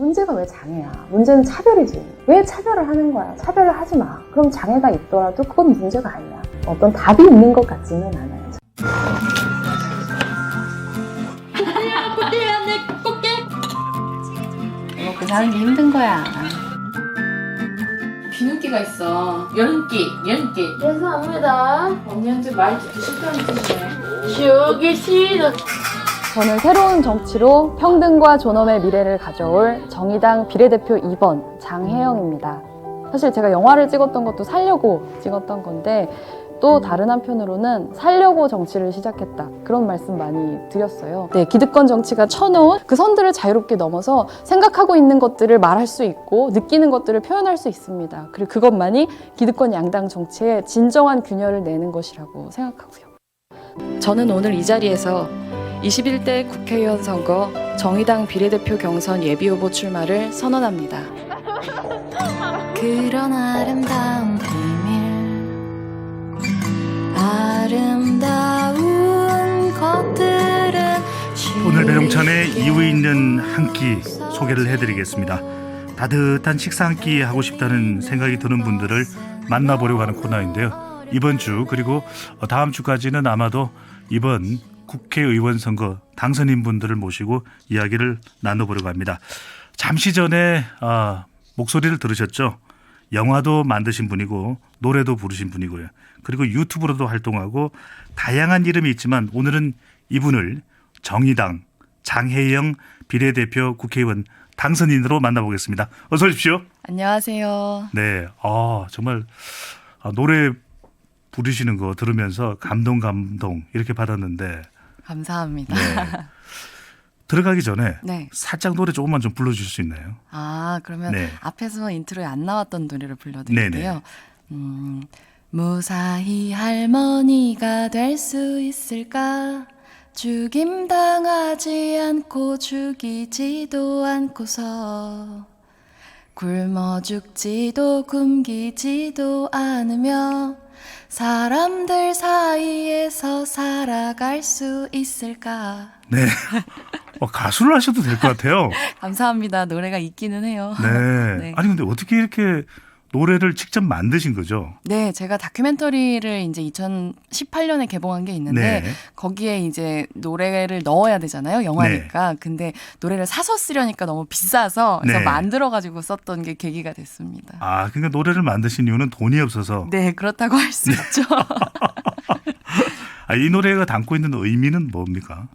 문제가 왜 장애야? 문제는 차별이지. 왜 차별을 하는 거야? 차별을 하지 마. 그럼 장애가 있더라도 그건 문제가 아니야. 어떤 답이 있는 것 같지는 않아요. 꽃게야, 내 꽃게. 먹고 사는 게 힘든 거야. 비눗기가 있어. 연기. 죄송합니다. 언니한테 말 듣기 싫다는 뜻이네. 지옥이 싫어. 저는 새로운 정치로 평등과 존엄의 미래를 가져올 정의당 비례대표 2번 장혜영입니다. 사실 제가 영화를 찍었던 것도 살려고 찍었던 건데 또 다른 한편으로는 살려고 정치를 시작했다. 그런 말씀 많이 드렸어요. 네, 기득권 정치가 쳐놓은 그 선들을 자유롭게 넘어서 생각하고 있는 것들을 말할 수 있고 느끼는 것들을 표현할 수 있습니다. 그리고 그것만이 기득권 양당 정치의 진정한 균열을 내는 것이라고 생각하고요. 저는 오늘 이 자리에서 21대 국회의원 선거 정의당 비례대표 경선 예비후보 출마를 선언합니다. 그런 아름다운 비밀 아름다운 것들은 오늘 배종찬의 이유 있는 한 끼 소개를 해드리겠습니다. 따뜻한 식사 한 끼 하고 싶다는 생각이 드는 분들을 만나보려고 하는 코너인데요. 이번 주 그리고 다음 주까지는 아마도 이번 국회의원 선거 당선인 분들을 모시고 이야기를 나눠보려고 합니다. 잠시 전에 목소리를 들으셨죠? 영화도 만드신 분이고 노래도 부르신 분이고요. 그리고 유튜브로도 활동하고 다양한 이름이 있지만 오늘은 이분을 정의당 장혜영 비례대표 국회의원 당선인으로 만나보겠습니다. 어서 오십시오. 안녕하세요. 네, 정말 노래 부르시는 거 들으면서 감동 이렇게 받았는데 감사합니다. 네. 들어가기 전에 네. 살짝 노래 조금만 좀 불러주실 수 있나요? 그러면 네. 앞에서 인트로에 안 나왔던 노래를 불러드릴게요. 무사히 할머니가 될 수 있을까? 죽임당하지 않고 죽이지도 않고서 굶어 죽지도 굶기지도 않으며 사람들 사이에서 살아갈 수 있을까? 네. 가수를 하셔도 될 것 같아요. 감사합니다. 노래가 있기는 해요. 네. 네. 아니 근데 어떻게 이렇게 노래를 직접 만드신 거죠? 네, 제가 다큐멘터리를 이제 2018년에 개봉한 게 있는데 네. 거기에 이제 노래를 넣어야 되잖아요, 영화니까. 근데 노래를 사서 쓰려니까 너무 비싸서 그래서 네. 만들어가지고 썼던 게 계기가 됐습니다. 그러니까 노래를 만드신 이유는 돈이 없어서. 네, 그렇다고 할 수 있죠. 이 노래가 담고 있는 의미는 뭡니까?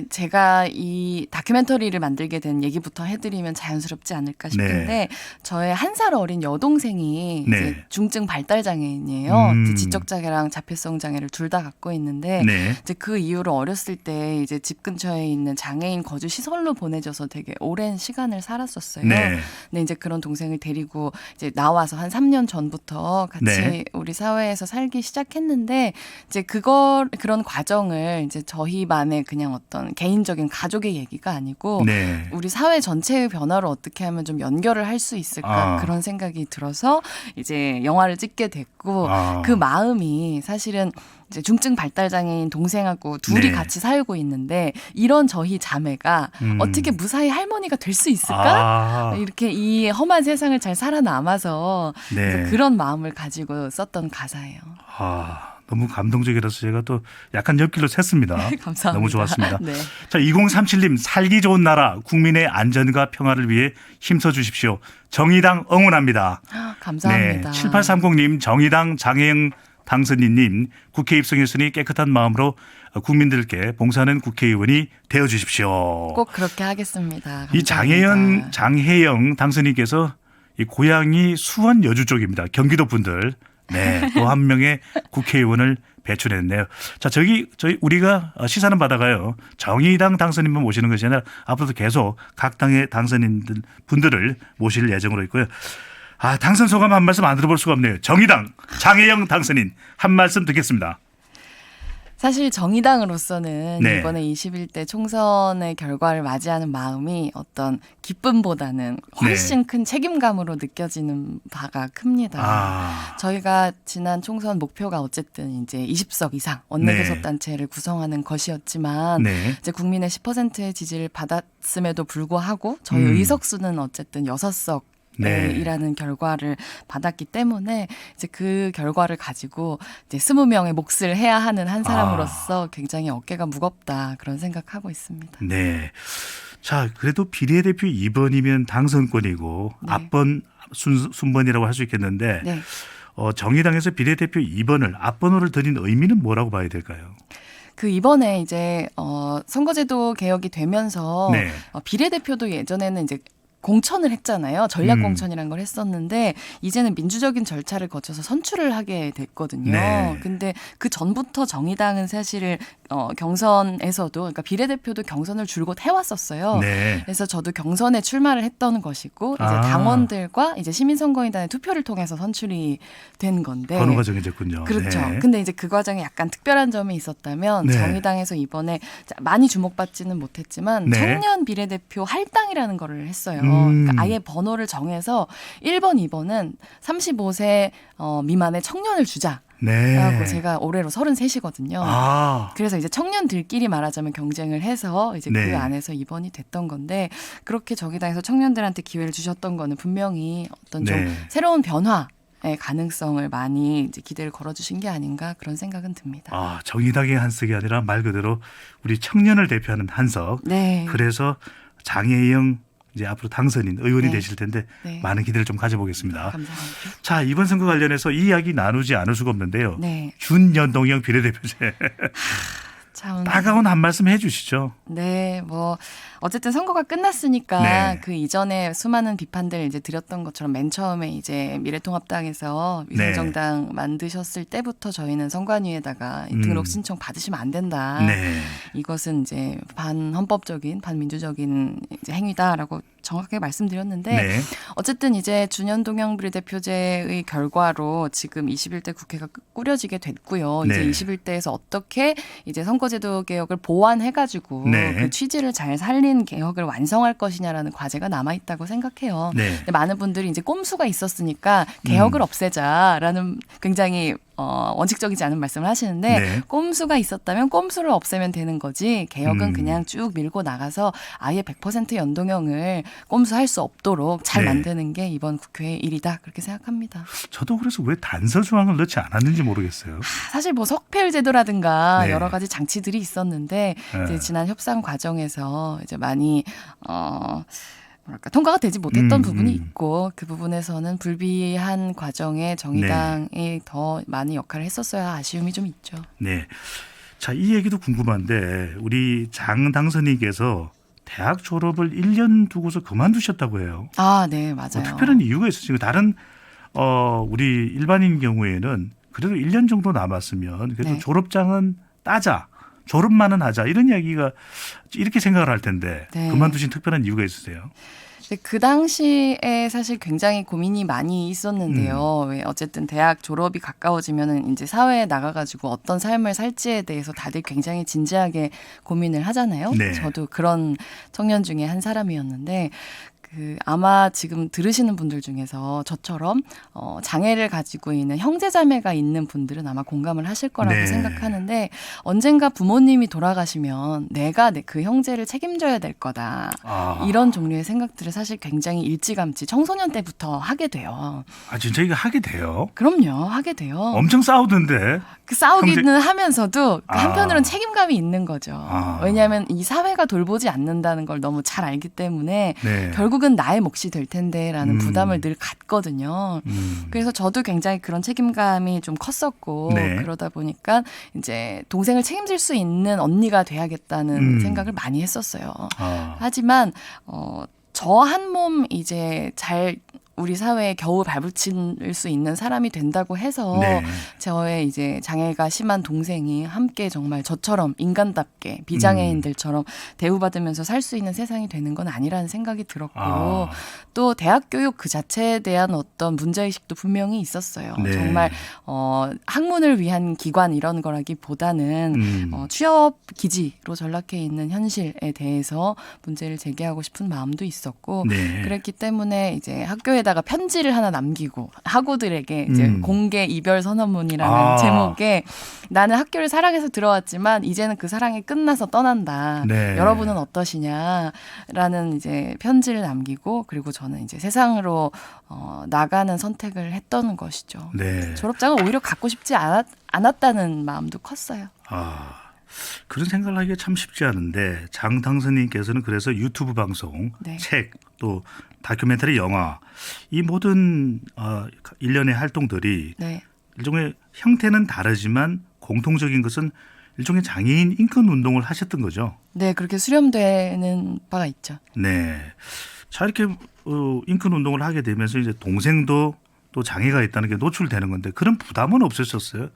제가 이 다큐멘터리를 만들게 된 얘기부터 해드리면 자연스럽지 않을까 싶은데 네. 저의 1살 어린 여동생이 네. 이제 중증 발달 장애인이에요. 이제 지적 장애랑 자폐성 장애를 둘 다 갖고 있는데 네. 이제 그 이후로 어렸을 때 이제 집 근처에 있는 장애인 거주 시설로 보내져서 되게 오랜 시간을 살았었어요. 네. 근데 이제 그런 동생을 데리고 이제 나와서 한 3년 전부터 같이 네. 우리 사회에서 살기 시작했는데 이제 그런 과정을 이제 저희만의 그냥 어떤 개인적인 가족의 얘기가 아니고 네. 우리 사회 전체의 변화를 어떻게 하면 좀 연결을 할 수 있을까 그런 생각이 들어서 이제 영화를 찍게 됐고 그 마음이 사실은 이제 중증 발달 장애인 동생하고 둘이 네. 같이 살고 있는데 이런 저희 자매가 어떻게 무사히 할머니가 될 수 있을까? 이렇게 이 험한 세상을 잘 살아남아서 네. 그런 마음을 가지고 썼던 가사예요. 너무 감동적이라서 제가 또 약간 옆길로 샜습니다. 감사합니다. 너무 좋았습니다. 네. 자, 2037님 살기 좋은 나라 국민의 안전과 평화를 위해 힘써 주십시오. 정의당 응원합니다. 감사합니다. 네, 7830님 정의당 장혜영 당선인님 국회 입성했으니 깨끗한 마음으로 국민들께 봉사하는 국회의원이 되어 주십시오. 꼭 그렇게 하겠습니다. 감사합니다. 이 장혜영 당선인께서 이 고향이 수원 여주 쪽입니다. 경기도 분들. 네, 또 한 명의 국회의원을 배출했네요. 자, 저희 우리가 시사는 바다가요. 정의당 당선인만 모시는 것이 아니라 앞으로도 계속 각 당의 당선인들 분들을 모실 예정으로 있고요. 당선 소감 한 말씀 안 들어볼 수가 없네요. 정의당 장혜영 당선인 한 말씀 듣겠습니다. 사실 정의당으로서는 네. 이번에 21대 총선의 결과를 맞이하는 마음이 어떤 기쁨보다는 훨씬 큰 책임감으로 느껴지는 바가 큽니다. 아, 저희가 지난 총선 목표가 어쨌든 이제 20석 이상 원내교섭단체를 구성하는 것이었지만 네. 이제 국민의 10%의 지지를 받았음에도 불구하고 저희 음. 의석수는 어쨌든 6석 네. 이라는 결과를 받았기 때문에 이제 그 결과를 가지고 이제 20명의 몫을 해야 하는 한 사람으로서 굉장히 어깨가 무겁다 그런 생각하고 있습니다. 네. 자, 그래도 비례대표 2번이면 당선권이고 네. 앞번 순번이라고 할 수 있겠는데 네. 정의당에서 비례대표 2번을 앞번호를 드린 의미는 뭐라고 봐야 될까요? 그 이번에 이제 선거제도 개혁이 되면서 네. 비례대표도 예전에는 이제 공천을 했잖아요. 전략 공천이라는 걸 했었는데 이제는 민주적인 절차를 거쳐서 선출을 하게 됐거든요. 네. 근데 그 전부터 정의당은 사실 경선에서도 그러니까 비례대표도 경선을 줄곧 해왔었어요. 네. 그래서 저도 경선에 출마를 했던 것이고 이제 아. 당원들과 이제 시민선거인단의 투표를 통해서 선출이 된 건데 번호가 정해졌군요. 그렇죠. 네. 근데 이제 그 과정에 약간 특별한 점이 있었다면 네. 정의당에서 이번에 많이 주목받지는 못했지만 네. 청년 비례대표 할당이라는 거를 했어요. 음. 그러니까 아예 번호를 정해서 1번, 2번은 35세 미만의 청년을 주자. 네. 라고 제가 올해로 33이거든요. 아, 그래서 이제 청년들끼리 말하자면 경쟁을 해서 이제 네. 그 안에서 2번이 됐던 건데 그렇게 정의당에서 청년들한테 기회를 주셨던 거는 분명히 어떤 좀 네. 새로운 변화의 가능성을 많이 이제 기대를 걸어주신 게 아닌가 그런 생각은 듭니다. 아, 정의당의 한석이 아니라 말 그대로 우리 청년을 대표하는 한석. 네. 그래서 장혜영 이제 앞으로 당선인 의원이 네. 되실 텐데 네. 많은 기대를 좀 가져보겠습니다. 감사합니다. 자, 이번 선거 관련해서 이 이야기 나누지 않을 수가 없는데요. 네. 준연동형 비례대표제 참. 따가운 한 말씀 해주시죠. 네, 뭐 어쨌든 선거가 끝났으니까 네. 그 이전에 수많은 비판들 이제 드렸던 것처럼 맨 처음에 이제 미래통합당에서 위성정당 만드셨을 때부터 저희는 선관위에다가 이 등록 신청 받으시면 안 된다. 네. 이것은 이제 반헌법적인 반민주적인 이제 행위다라고 정확하게 말씀드렸는데 네. 어쨌든 이제 준연동형 비례대표제의 결과로 지금 21대 국회가 꾸려지게 됐고요. 이제 네. 21대에서 어떻게 이제 선거제도 개혁을 보완해가지고 네. 그 취지를 잘 살린 개혁을 완성할 것이냐라는 과제가 남아 있다고 생각해요. 네. 근데 많은 분들이 이제 꼼수가 있었으니까 개혁을 없애자라는 굉장히 원칙적이지 않은 말씀을 하시는데 네. 꼼수가 있었다면 꼼수를 없애면 되는 거지 개혁은 그냥 쭉 밀고 나가서 아예 100% 연동형을 꼼수할 수 없도록 잘 네. 만드는 게 이번 국회의 일이다 그렇게 생각합니다. 저도 그래서 왜 단서 조항을 넣지 않았는지 모르겠어요. 사실 뭐 석패율 제도라든가 네. 여러 가지 장치들이 있었는데 네. 이제 지난 협상 과정에서 이제 많이 뭐랄까 통과가 되지 못했던 부분이 있고 그 부분에서는 불비한 과정에 정의당이 더 많은 역할을 했었어야 아쉬움이 좀 있죠. 네. 자, 이 얘기도 궁금한데 우리 장 당선인께서 대학 졸업을 1년 두고서 그만두셨다고 해요. 아, 네, 맞아요. 뭐 특별한 이유가 있었어요. 다른 우리 일반인 경우에는 그래도 1년 정도 남았으면 그래도 네. 졸업장은 따자. 졸업만은 하자. 이런 이야기가 이렇게 생각을 할 텐데 네. 그만두신 특별한 이유가 있으세요? 근데 그 당시에 사실 굉장히 고민이 많이 있었는데요. 왜 어쨌든 대학 졸업이 가까워지면은 이제 사회에 나가가지고 어떤 삶을 살지에 대해서 다들 굉장히 진지하게 고민을 하잖아요. 네. 저도 그런 청년 중에 한 사람이었는데. 아마 지금 들으시는 분들 중에서 저처럼 장애를 가지고 있는 형제자매가 있는 분들은 아마 공감을 하실 거라고 네. 생각하는데 언젠가 부모님이 돌아가시면 내가 그 형제를 책임져야 될 거다. 아, 이런 종류의 생각들을 사실 굉장히 일찌감치 청소년 때부터 하게 돼요. 아 진짜 이거 하게 돼요? 그럼요. 하게 돼요. 엄청 싸우던데. 그 싸우기는 하면서도 아. 한편으로는 책임감이 있는 거죠. 아. 왜냐하면 이 사회가 돌보지 않는다는 걸 너무 잘 알기 때문에 네. 결국은 나의 몫이 될 텐데라는 부담을 늘 갖거든요. 그래서 저도 굉장히 그런 책임감이 좀 컸었고 네. 그러다 보니까 이제 동생을 책임질 수 있는 언니가 돼야겠다는 생각을 많이 했었어요. 아. 하지만 저 한 몸 이제 잘 우리 사회에 겨우 발붙일 수 있는 사람이 된다고 해서 네. 저의 이제 장애가 심한 동생이 함께 정말 저처럼 인간답게 비장애인들처럼 대우받으면서 살 수 있는 세상이 되는 건 아니라는 생각이 들었고 아. 또 대학 교육 그 자체에 대한 어떤 문제의식도 분명히 있었어요. 네. 정말 학문을 위한 기관 이런 거라기보다는 취업 기지로 전락해 있는 현실에 대해서 문제를 제기하고 싶은 마음도 있었고 네. 그랬기 때문에 이제 학교에다가 편지를 하나 남기고 학우들에게 이제 공개 이별 선언문이라는 아. 제목에 나는 학교를 사랑해서 들어왔지만 이제는 그 사랑이 끝나서 떠난다. 네. 여러분은 어떠시냐라는 이제 편지를 남기고 그리고 저는 이제 세상으로 나가는 선택을 했던 것이죠. 네. 졸업장을 오히려 갖고 싶지 않았다는 마음도 컸어요. 아, 그런 생각을 하기가 참 쉽지 않은데 장 당선인께서는 그래서 유튜브 방송, 네. 책, 또 다큐멘터리 영화 이 모든 일련의 활동들이 네. 일종의 형태는 다르지만 공통적인 것은 일종의 장애인 인권 운동을 하셨던 거죠. 네, 그렇게 수렴되는 바가 있죠. 네. 자, 이렇게 인권 운동을 하게 되면서 이제 동생도 또 장애가 있다는 게 노출되는 건데 그런 부담은 없으셨어요?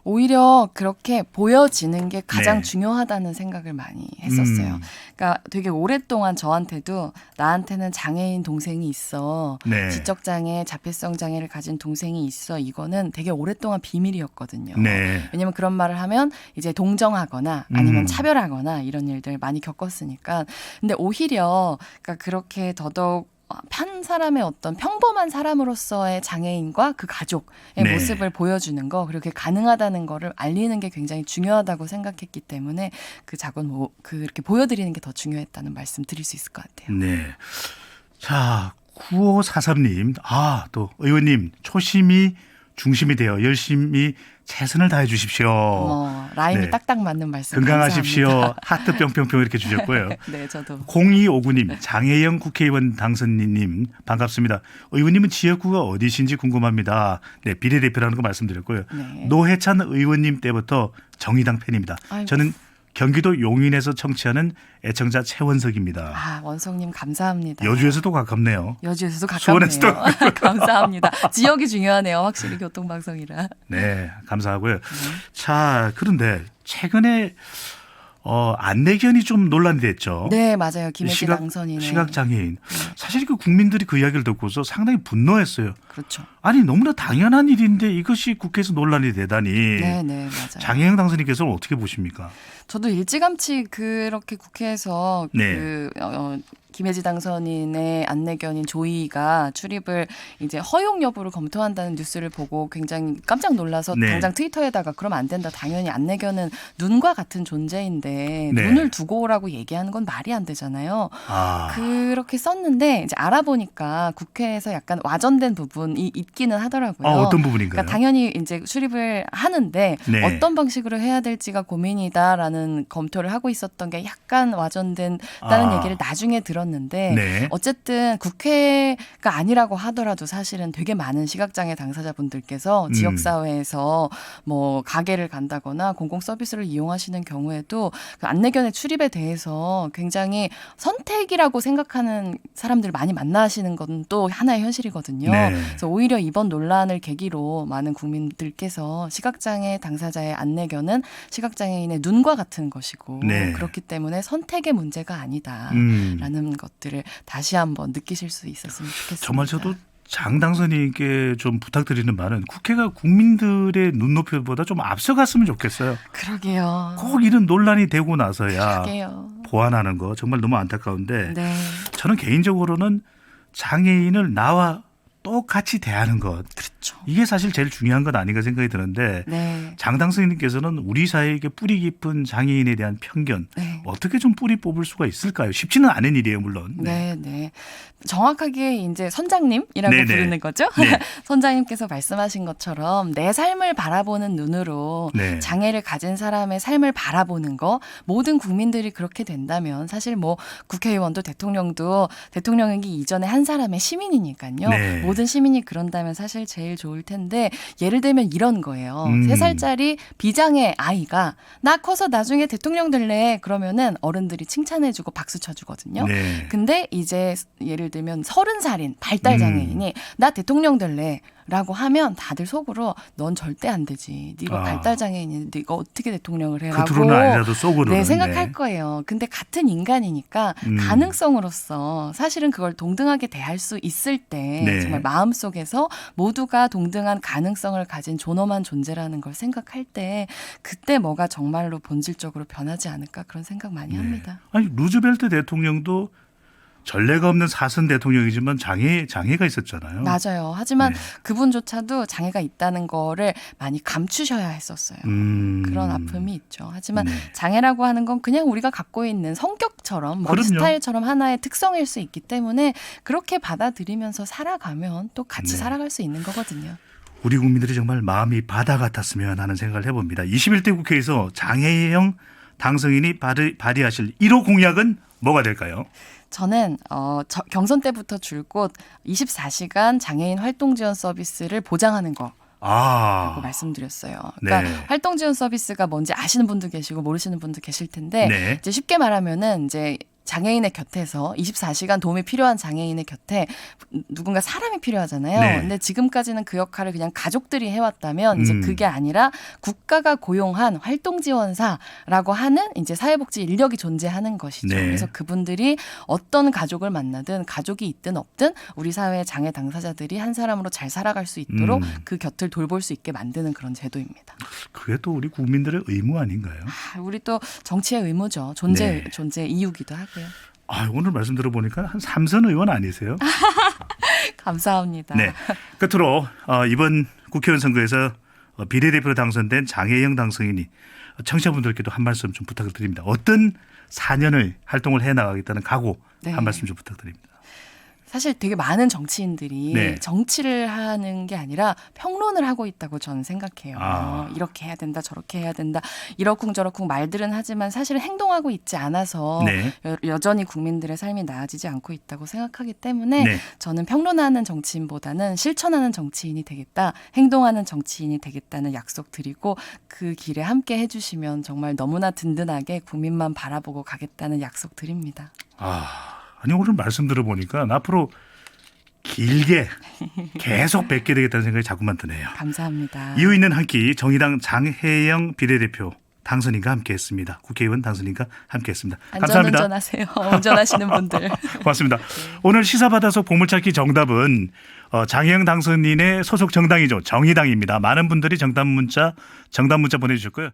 오히려 그렇게 보여지는 게 가장 네. 중요하다는 생각을 많이 했었어요. 그러니까 되게 오랫동안 저한테도 나한테는 장애인 동생이 있어. 네. 지적장애, 자폐성 장애를 가진 동생이 있어. 이거는 되게 오랫동안 비밀이었거든요. 네. 왜냐하면 그런 말을 하면 이제 동정하거나 아니면 차별하거나 이런 일들 많이 겪었으니까. 근데 오히려 그러니까 그렇게 더더욱 한 사람의 어떤 평범한 사람으로서의 장애인과 그 가족의 네. 모습을 보여주는 거 그리고 그게 가능하다는 거를 알리는 게 굉장히 중요하다고 생각했기 때문에 그 작은 그렇게 보여드리는 게 더 중요했다는 말씀 드릴 수 있을 것 같아요. 네. 자, 9543님. 또 의원님 초심이 중심이 되어 열심히 최선을 다해 주십시오. 라임이 네. 딱딱 맞는 말씀 건강하십시오. 감사합니다. 하트 뿅뿅뿅 이렇게 주셨고요. 네, 저도. 0259님, 장혜영 국회의원 당선인님 반갑습니다. 의원님은 지역구가 어디신지 궁금합니다. 네, 비례대표라는 거 말씀드렸고요. 네. 노회찬 의원님 때부터 정의당 팬입니다. 아이고. 저는 경기도 용인에서 청취하는 애청자 최원석입니다. 원성님 감사합니다. 여주에서도 가깝네요. 여주에서도 가깝네요. 수원에서도. 감사합니다. 지역이 중요하네요. 확실히 교통방송이라. 네, 감사하고요. 자, 그런데 최근에 안내견이 좀 논란이 됐죠. 네, 맞아요. 김혜지 당선인의. 시각장애인. 사실 그 국민들이 그 이야기를 듣고서 상당히 분노했어요. 그렇죠. 아니 너무나 당연한 일인데 이것이 국회에서 논란이 되다니. 네, 맞아요. 장혜영 당선인께서는 어떻게 보십니까? 저도 일찌감치 그렇게 국회에서 네. 김혜지 당선인의 안내견인 조이가 출입을 이제 허용 여부를 검토한다는 뉴스를 보고 굉장히 깜짝 놀라서 네. 당장 트위터에다가 그러면 안 된다. 당연히 안내견은 눈과 같은 존재인데 네. 눈을 두고 오라고 얘기하는 건 말이 안 되잖아요. 아, 그렇게 썼는데 이제 알아보니까 국회에서 약간 와전된 부분이 있기는 하더라고요. 어떤 부분인가요? 그러니까 당연히 이제 출입을 하는데 네. 어떤 방식으로 해야 될지가 고민이다라는 검토를 하고 있었던 게 약간 와전된다는 얘기를 나중에 들었는데 네. 어쨌든 국회가 아니라고 하더라도 사실은 되게 많은 시각장애 당사자분들께서 지역사회에서 뭐 가게를 간다거나 공공서비스를 이용하시는 경우에도 그 안내견의 출입에 대해서 굉장히 선택이라고 생각하는 사람들 많이 만나시는 건 또 하나의 현실이거든요. 네. 그래서 오히려 이번 논란을 계기로 많은 국민들께서 시각장애 당사자의 안내견은 시각장애인의 눈과 같은 것이고 네. 그렇기 때문에 선택의 문제가 아니다라는 것들을 다시 한번 느끼실 수 있었으면 좋겠습니다. 정말 저도 장 당선인께 좀 부탁드리는 말은 국회가 국민들의 눈높이보다 좀 앞서갔으면 좋겠어요. 그러게요. 꼭 이런 논란이 되고 나서야 그러게요. 보완하는 거 정말 너무 안타까운데 네. 저는 개인적으로는 장애인을 나와 똑같이 대하는 것. 그렇죠. 이게 사실 제일 중요한 건 아닌가 생각이 드는데 네. 장 당선인께서는 우리 사회에 뿌리 깊은 장애인에 대한 편견 네. 어떻게 좀 뿌리 뽑을 수가 있을까요? 쉽지는 않은 일이에요, 물론. 네. 정확하게 이제 선장님이라고 네네. 부르는 거죠. 네. 선장님께서 말씀하신 것처럼 내 삶을 바라보는 눈으로 네. 장애를 가진 사람의 삶을 바라보는 거 모든 국민들이 그렇게 된다면 사실 뭐 국회의원도 대통령도 대통령이기 이전에 한 사람의 시민이니까요. 네. 모든 시민이 그런다면 사실 제일 좋을 텐데 예를 들면 이런 거예요. 3살짜리 비장의 아이가 나 커서 나중에 대통령 될래 그러면은 어른들이 칭찬해주고 박수 쳐주거든요. 네. 근데 이제 예를 들면 30살인 발달장애인이 나 대통령 될래 라고 하면 다들 속으로 넌 절대 안 되지. 네가 발달장애인인데 네가 어떻게 대통령을 해? 겉으로는 아니라도 속으로는. 네, 생각할 거예요. 근데 같은 인간이니까 가능성으로서 사실은 그걸 동등하게 대할 수 있을 때 네. 정말 마음속에서 모두가 동등한 가능성을 가진 존엄한 존재라는 걸 생각할 때 그때 뭐가 정말로 본질적으로 변하지 않을까 그런 생각 많이 합니다. 아니 루즈벨트 대통령도 전례가 없는 사선 대통령이지만 장애가 있었잖아요. 맞아요. 하지만 네. 그분조차도 장애가 있다는 거를 많이 감추셔야 했었어요. 그런 아픔이 있죠. 하지만 네. 장애라고 하는 건 그냥 우리가 갖고 있는 성격처럼 머리 그럼요. 스타일처럼 하나의 특성일 수 있기 때문에 그렇게 받아들이면서 살아가면 또 같이 네. 살아갈 수 있는 거거든요. 우리 국민들이 정말 마음이 바다 같았으면 하는 생각을 해봅니다. 21대 국회에서 장애형 당선인이 발의하실 1호 공약은 뭐가 될까요? 저는 경선 때부터 줄곧 24시간 장애인 활동 지원 서비스를 보장하는 거. 라고 말씀드렸어요. 그러니까 네. 활동 지원 서비스가 뭔지 아시는 분도 계시고 모르시는 분도 계실 텐데 네. 이제 쉽게 말하면은 이제 장애인의 곁에서 24시간 도움이 필요한 장애인의 곁에 누군가 사람이 필요하잖아요. 네. 근데 지금까지는 그 역할을 그냥 가족들이 해왔다면 이제 음. 그게 아니라 국가가 고용한 활동지원사라고 하는 이제 사회복지 인력이 존재하는 것이죠. 네. 그래서 그분들이 어떤 가족을 만나든 가족이 있든 없든 우리 사회의 장애 당사자들이 한 사람으로 잘 살아갈 수 있도록 그 곁을 돌볼 수 있게 만드는 그런 제도입니다. 그게 또 우리 국민들의 의무 아닌가요? 우리 또 정치의 의무죠. 존재 이유기도 하고요. 오늘 말씀 들어보니까 한 3선 의원 아니세요? 감사합니다. 네. 끝으로 이번 국회의원 선거에서 비례대표로 당선된 장혜영 당선인이 청취자분들께도 한 말씀 좀 부탁을 드립니다. 어떤 4년을 활동을 해나가겠다는 각오 네. 한 말씀 좀 부탁드립니다. 사실 되게 많은 정치인들이 네. 정치를 하는 게 아니라 평론을 하고 있다고 저는 생각해요. 아. 이렇게 해야 된다, 저렇게 해야 된다, 이러쿵저러쿵 말들은 하지만 사실은 행동하고 있지 않아서 네. 여전히 국민들의 삶이 나아지지 않고 있다고 생각하기 때문에 네. 저는 평론하는 정치인보다는 실천하는 정치인이 되겠다, 행동하는 정치인이 되겠다는 약속 드리고 그 길에 함께 해주시면 정말 너무나 든든하게 국민만 바라보고 가겠다는 약속 드립니다. 아니 오늘 말씀 들어보니까 앞으로 길게 계속 뵙게 되겠다는 생각이 자꾸만 드네요. 감사합니다. 이유 있는 한 끼 정의당 장혜영 비례대표 당선인과 함께했습니다. 국회의원 당선인과 함께했습니다. 감사합니다. 안전운전하세요. 운전하시는 분들. 고맙습니다. 오늘 시사받아서 보물찾기 정답은 장혜영 당선인의 소속 정당이죠. 정의당입니다. 많은 분들이 정답 문자 보내주셨고요.